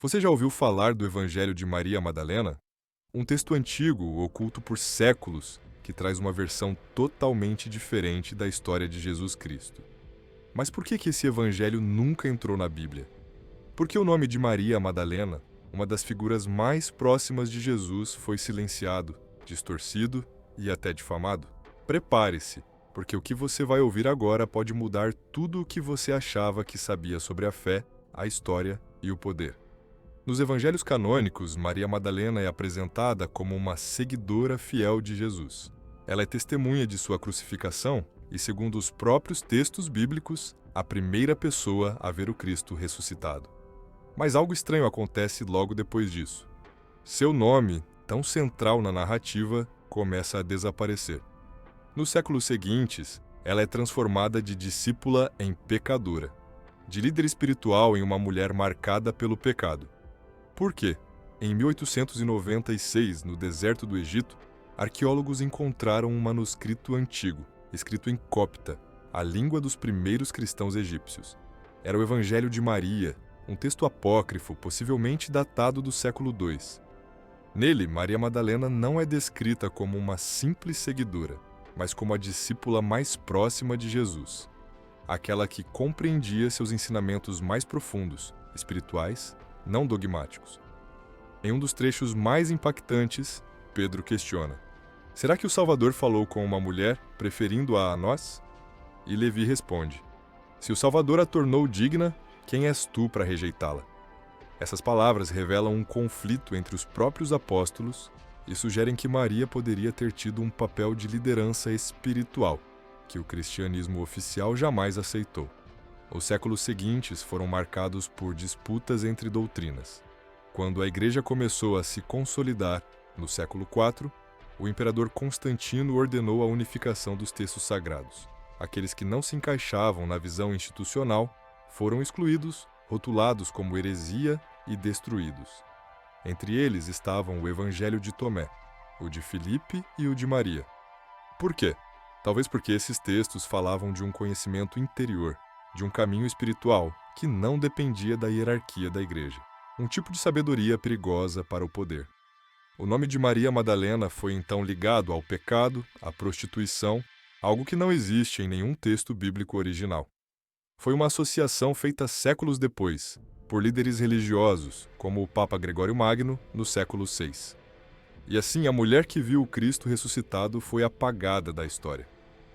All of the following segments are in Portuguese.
Você já ouviu falar do Evangelho de Maria Madalena? Um texto antigo, oculto por séculos, que traz uma versão totalmente diferente da história de Jesus Cristo. Mas por que esse evangelho nunca entrou na Bíblia? Por que o nome de Maria Madalena, uma das figuras mais próximas de Jesus, foi silenciado, distorcido e até difamado? Prepare-se, porque o que você vai ouvir agora pode mudar tudo o que você achava que sabia sobre a fé, a história e o poder. Nos evangelhos canônicos, Maria Madalena é apresentada como uma seguidora fiel de Jesus. Ela é testemunha de sua crucificação e, segundo os próprios textos bíblicos, a primeira pessoa a ver o Cristo ressuscitado. Mas algo estranho acontece logo depois disso. Seu nome, tão central na narrativa, começa a desaparecer. Nos séculos seguintes, ela é transformada de discípula em pecadora, de líder espiritual em uma mulher marcada pelo pecado. Por quê? Em 1896, no deserto do Egito, arqueólogos encontraram um manuscrito antigo, escrito em copta, a língua dos primeiros cristãos egípcios. Era o Evangelho de Maria, um texto apócrifo, possivelmente datado do século II. Nele, Maria Madalena não é descrita como uma simples seguidora, mas como a discípula mais próxima de Jesus, aquela que compreendia seus ensinamentos mais profundos, espirituais, não dogmáticos. Em um dos trechos mais impactantes, Pedro questiona: será que o Salvador falou com uma mulher, preferindo-a a nós? E Levi responde: se o Salvador a tornou digna, quem és tu para rejeitá-la? Essas palavras revelam um conflito entre os próprios apóstolos e sugerem que Maria poderia ter tido um papel de liderança espiritual, que o cristianismo oficial jamais aceitou. Os séculos seguintes foram marcados por disputas entre doutrinas. Quando a Igreja começou a se consolidar, no século IV, o imperador Constantino ordenou a unificação dos textos sagrados. Aqueles que não se encaixavam na visão institucional foram excluídos, rotulados como heresia e destruídos. Entre eles estavam o Evangelho de Tomé, o de Filipe e o de Maria. Por quê? Talvez porque esses textos falavam de um conhecimento interior, de um caminho espiritual que não dependia da hierarquia da Igreja. Um tipo de sabedoria perigosa para o poder. O nome de Maria Madalena foi então ligado ao pecado, à prostituição, algo que não existe em nenhum texto bíblico original. Foi uma associação feita séculos depois, por líderes religiosos, como o Papa Gregório Magno, no século VI. E assim, a mulher que viu o Cristo ressuscitado foi apagada da história.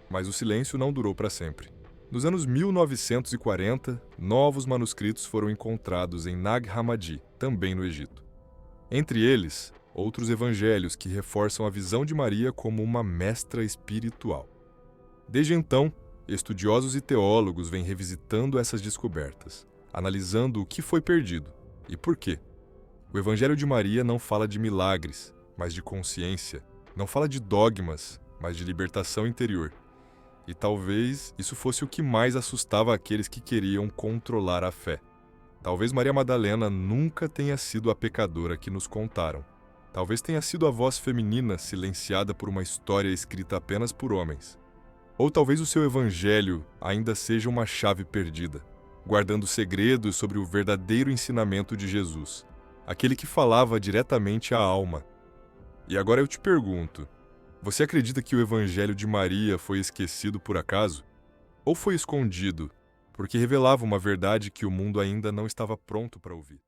Mas o silêncio não durou para sempre. Nos anos 1940, novos manuscritos foram encontrados em Nag Hammadi, também no Egito. Entre eles, outros evangelhos que reforçam a visão de Maria como uma mestra espiritual. Desde então, estudiosos e teólogos vêm revisitando essas descobertas, analisando o que foi perdido e por quê. O Evangelho de Maria não fala de milagres, mas de consciência, não fala de dogmas, mas de libertação interior. E talvez isso fosse o que mais assustava aqueles que queriam controlar a fé. Talvez Maria Madalena nunca tenha sido a pecadora que nos contaram. Talvez tenha sido a voz feminina silenciada por uma história escrita apenas por homens. Ou talvez o seu evangelho ainda seja uma chave perdida, guardando segredos sobre o verdadeiro ensinamento de Jesus, aquele que falava diretamente à alma. E agora eu te pergunto, você acredita que o Evangelho de Maria foi esquecido por acaso? Ou foi escondido, porque revelava uma verdade que o mundo ainda não estava pronto para ouvir?